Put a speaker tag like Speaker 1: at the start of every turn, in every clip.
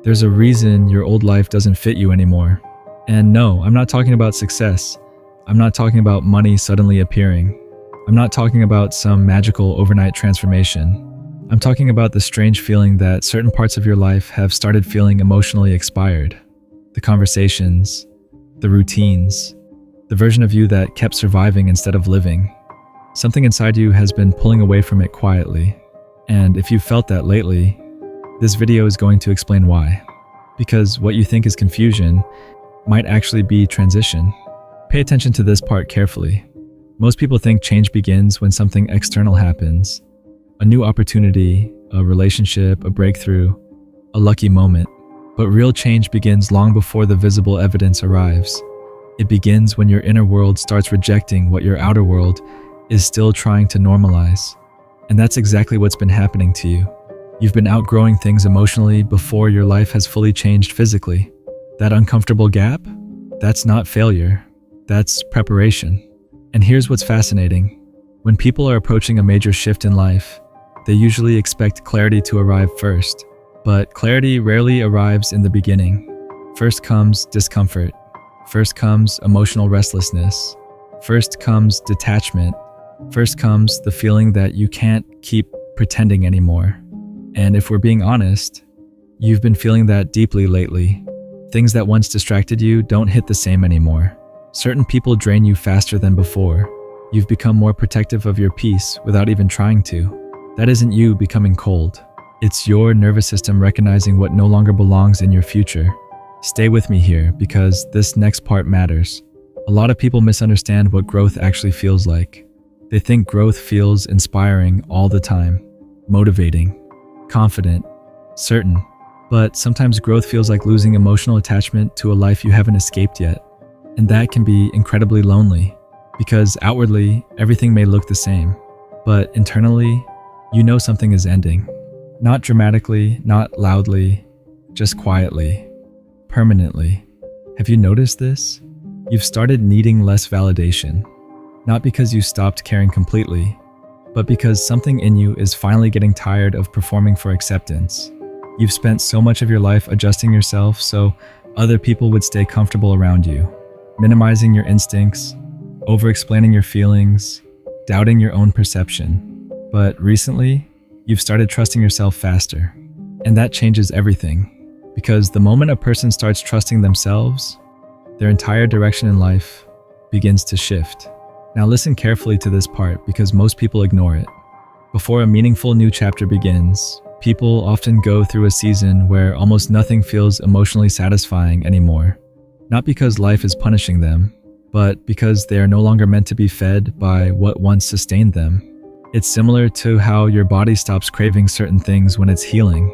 Speaker 1: There's a reason your old life doesn't fit you anymore. And no, I'm not talking about success. I'm not talking about money suddenly appearing. I'm not talking about some magical overnight transformation. I'm talking about the strange feeling that certain parts of your life have started feeling emotionally expired. The conversations, the routines, the version of you that kept surviving instead of living. Something inside you has been pulling away from it quietly. And if you've felt that lately, this video is going to explain why. Because what you think is confusion might actually be transition. Pay attention to this part carefully. Most people think change begins when something external happens. A new opportunity, a relationship, a breakthrough, a lucky moment. But real change begins long before the visible evidence arrives. It begins when your inner world starts rejecting what your outer world is still trying to normalize. And that's exactly what's been happening to you. You've been outgrowing things emotionally before your life has fully changed physically. That uncomfortable gap? That's not failure. That's preparation. And here's what's fascinating. When people are approaching a major shift in life, they usually expect clarity to arrive first. But clarity rarely arrives in the beginning. First comes discomfort. First comes emotional restlessness. First comes detachment. First comes the feeling that you can't keep pretending anymore. And if we're being honest, you've been feeling that deeply lately. Things that once distracted you don't hit the same anymore. Certain people drain you faster than before. You've become more protective of your peace without even trying to. That isn't you becoming cold. It's your nervous system recognizing what no longer belongs in your future. Stay with me here because this next part matters. A lot of people misunderstand what growth actually feels like. They think growth feels inspiring all the time, motivating, confident, certain. But sometimes growth feels like losing emotional attachment to a life you haven't escaped yet. And that can be incredibly lonely because outwardly, everything may look the same. But internally, you know something is ending. Not dramatically, not loudly, just quietly, permanently. Have you noticed this? You've started needing less validation. Not because you stopped caring completely, but because something in you is finally getting tired of performing for acceptance. You've spent so much of your life adjusting yourself so other people would stay comfortable around you, minimizing your instincts, over-explaining your feelings, doubting your own perception. But recently, you've started trusting yourself faster. And that changes everything. Because the moment a person starts trusting themselves, their entire direction in life begins to shift. Now listen carefully to this part because most people ignore it. Before a meaningful new chapter begins, people often go through a season where almost nothing feels emotionally satisfying anymore. Not because life is punishing them, but because they are no longer meant to be fed by what once sustained them. It's similar to how your body stops craving certain things when it's healing.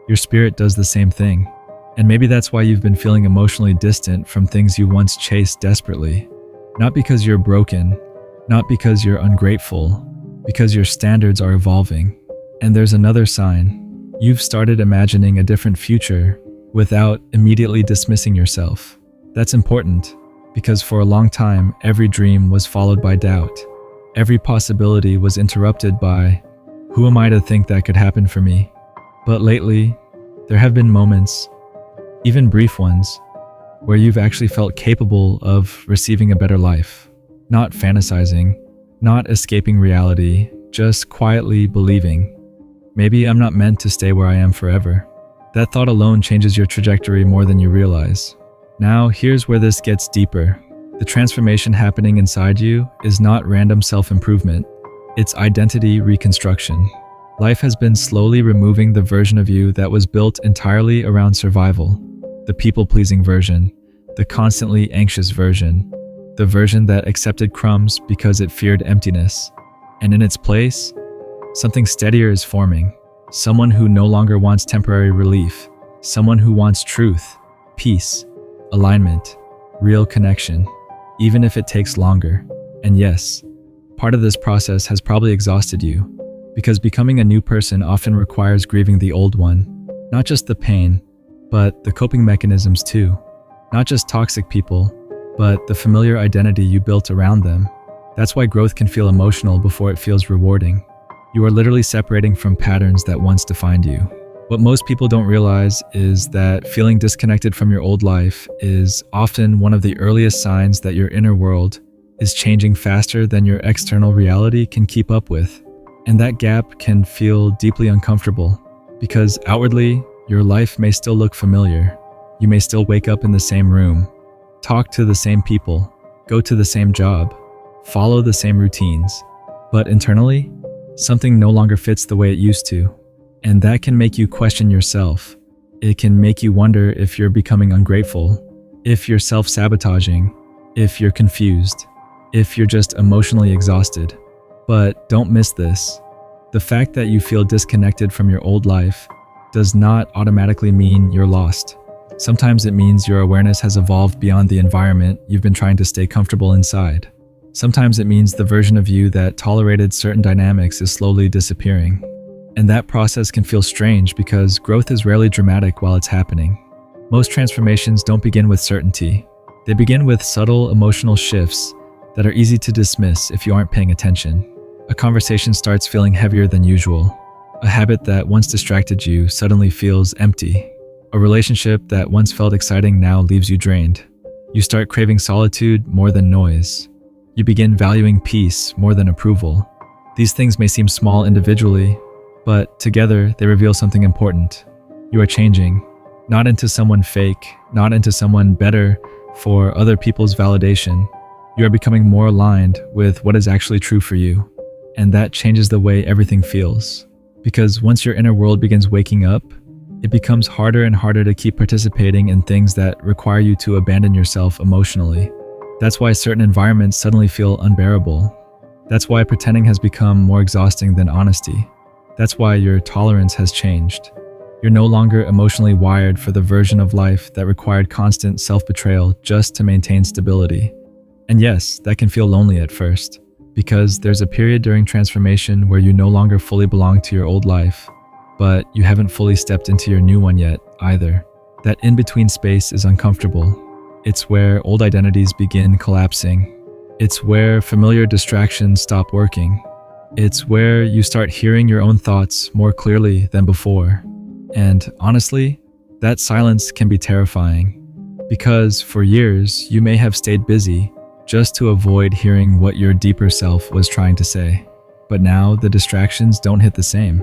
Speaker 1: Your spirit does the same thing. And maybe that's why you've been feeling emotionally distant from things you once chased desperately. Not because you're broken, not because you're ungrateful, because your standards are evolving. And there's another sign. You've started imagining a different future without immediately dismissing yourself. That's important because for a long time, every dream was followed by doubt. Every possibility was interrupted by, who am I to think that could happen for me? But lately, there have been moments, even brief ones, where you've actually felt capable of receiving a better life. Not fantasizing, not escaping reality, just quietly believing. Maybe I'm not meant to stay where I am forever. That thought alone changes your trajectory more than you realize. Now, here's where this gets deeper. The transformation happening inside you is not random self-improvement. It's identity reconstruction. Life has been slowly removing the version of you that was built entirely around survival. The people-pleasing version, the constantly anxious version, the version that accepted crumbs because it feared emptiness. And in its place, something steadier is forming. Someone who no longer wants temporary relief. Someone who wants truth, peace, alignment, real connection, even if it takes longer. And yes, part of this process has probably exhausted you, because becoming a new person often requires grieving the old one. Not just the pain, but the coping mechanisms too. Not just toxic people, but the familiar identity you built around them. That's why growth can feel emotional before it feels rewarding. You are literally separating from patterns that once defined you. What most people don't realize is that feeling disconnected from your old life is often one of the earliest signs that your inner world is changing faster than your external reality can keep up with. And that gap can feel deeply uncomfortable because outwardly, your life may still look familiar. You may still wake up in the same room, talk to the same people, go to the same job, follow the same routines. But internally, something no longer fits the way it used to. And that can make you question yourself. It can make you wonder if you're becoming ungrateful, if you're self-sabotaging, if you're confused, if you're just emotionally exhausted. But don't miss this. The fact that you feel disconnected from your old life does not automatically mean you're lost. Sometimes it means your awareness has evolved beyond the environment you've been trying to stay comfortable inside. Sometimes it means the version of you that tolerated certain dynamics is slowly disappearing. And that process can feel strange because growth is rarely dramatic while it's happening. Most transformations don't begin with certainty. They begin with subtle emotional shifts that are easy to dismiss if you aren't paying attention. A conversation starts feeling heavier than usual. A habit that once distracted you suddenly feels empty. A relationship that once felt exciting now leaves you drained. You start craving solitude more than noise. You begin valuing peace more than approval. These things may seem small individually, but together they reveal something important. You are changing, not into someone fake, not into someone better for other people's validation. You are becoming more aligned with what is actually true for you. And that changes the way everything feels. Because once your inner world begins waking up, it becomes harder and harder to keep participating in things that require you to abandon yourself emotionally. That's why certain environments suddenly feel unbearable. That's why pretending has become more exhausting than honesty. That's why your tolerance has changed. You're no longer emotionally wired for the version of life that required constant self-betrayal just to maintain stability. And yes, that can feel lonely at first, because there's a period during transformation where you no longer fully belong to your old life, but you haven't fully stepped into your new one yet either. That in-between space is uncomfortable. It's where old identities begin collapsing. It's where familiar distractions stop working. It's where you start hearing your own thoughts more clearly than before. And honestly, that silence can be terrifying. Because for years, you may have stayed busy just to avoid hearing what your deeper self was trying to say. But now the distractions don't hit the same.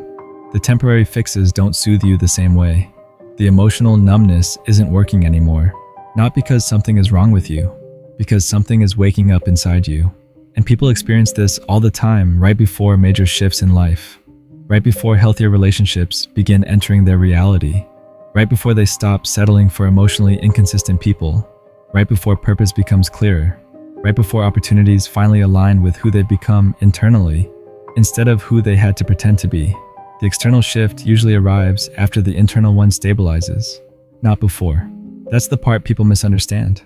Speaker 1: The temporary fixes don't soothe you the same way. The emotional numbness isn't working anymore. Not because something is wrong with you, because something is waking up inside you. And people experience this all the time right before major shifts in life. Right before healthier relationships begin entering their reality. Right before they stop settling for emotionally inconsistent people. Right before purpose becomes clearer. Right before opportunities finally align with who they've become internally, instead of who they had to pretend to be. The external shift usually arrives after the internal one stabilizes, not before. That's the part people misunderstand.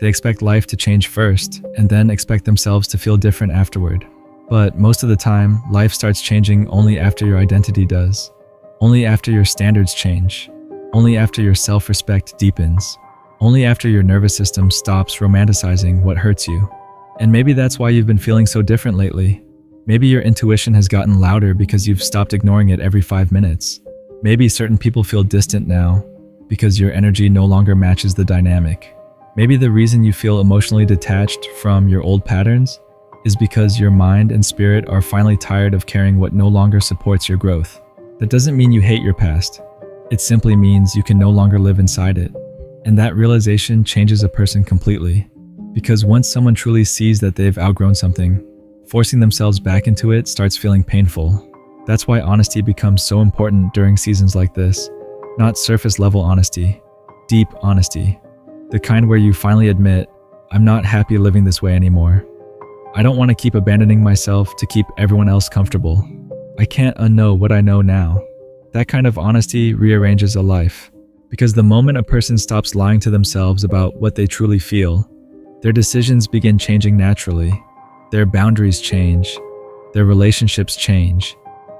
Speaker 1: They expect life to change first, and then expect themselves to feel different afterward. But most of the time, life starts changing only after your identity does. Only after your standards change. Only after your self-respect deepens. Only after your nervous system stops romanticizing what hurts you. And maybe that's why you've been feeling so different lately. Maybe your intuition has gotten louder because you've stopped ignoring it every 5 minutes. Maybe certain people feel distant now because your energy no longer matches the dynamic. Maybe the reason you feel emotionally detached from your old patterns is because your mind and spirit are finally tired of carrying what no longer supports your growth. That doesn't mean you hate your past. It simply means you can no longer live inside it. And that realization changes a person completely. Because once someone truly sees that they've outgrown something, forcing themselves back into it starts feeling painful. That's why honesty becomes so important during seasons like this. Not surface-level honesty, deep honesty. The kind where you finally admit, I'm not happy living this way anymore. I don't want to keep abandoning myself to keep everyone else comfortable. I can't unknow what I know now. That kind of honesty rearranges a life. Because the moment a person stops lying to themselves about what they truly feel, their decisions begin changing naturally. Their boundaries change. Their relationships change.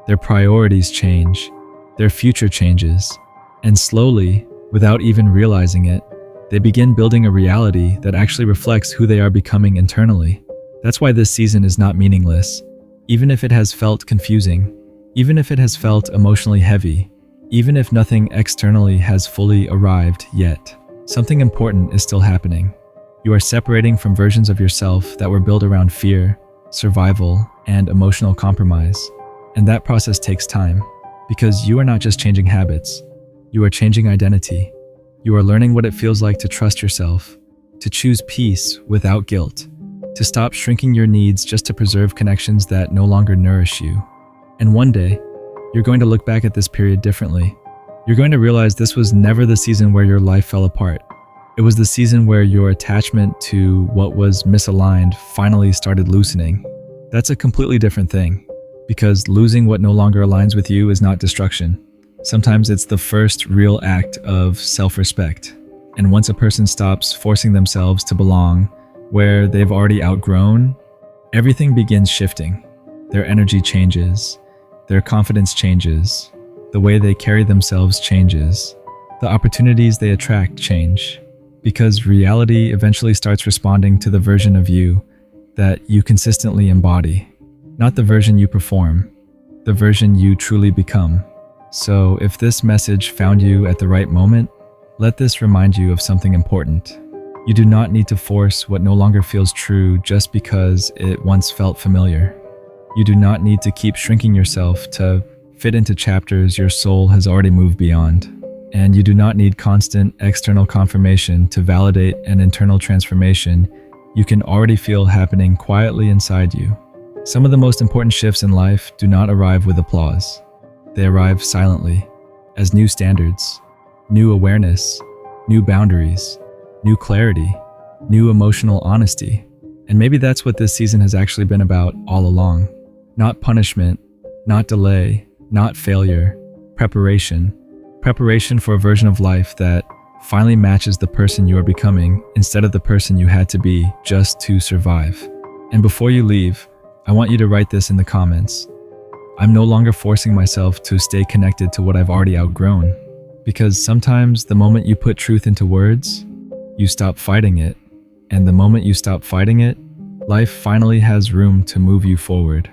Speaker 1: Their priorities change. Their future changes. And slowly, without even realizing it, they begin building a reality that actually reflects who they are becoming internally. That's why this season is not meaningless. Even if it has felt confusing, even if it has felt emotionally heavy, Even if nothing externally has fully arrived yet, something important is still happening. You are separating from versions of yourself that were built around fear, survival, and emotional compromise. And that process takes time, because you are not just changing habits, you are changing identity. You are learning what it feels like to trust yourself, to choose peace without guilt, to stop shrinking your needs just to preserve connections that no longer nourish you. And one day, you're going to look back at this period differently. You're going to realize this was never the season where your life fell apart. It was the season where your attachment to what was misaligned finally started loosening. That's a completely different thing, because losing what no longer aligns with you is not destruction. Sometimes it's the first real act of self-respect. And once a person stops forcing themselves to belong where they've already outgrown, everything begins shifting. Their energy changes, their confidence changes, the way they carry themselves changes, the opportunities they attract change, because reality eventually starts responding to the version of you that you consistently embody, not the version you perform, the version you truly become. So if this message found you at the right moment, let this remind you of something important. You do not need to force what no longer feels true just because it once felt familiar. You do not need to keep shrinking yourself to fit into chapters your soul has already moved beyond. And you do not need constant external confirmation to validate an internal transformation you can already feel happening quietly inside you. Some of the most important shifts in life do not arrive with applause. They arrive silently, as new standards, new awareness, new boundaries, new clarity, new emotional honesty. And maybe that's what this season has actually been about all along. Not punishment, not delay, not failure, preparation. Preparation for a version of life that finally matches the person you are becoming instead of the person you had to be just to survive. And before you leave, I want you to write this in the comments. I'm no longer forcing myself to stay connected to what I've already outgrown. Because sometimes the moment you put truth into words, you stop fighting it. And the moment you stop fighting it, life finally has room to move you forward.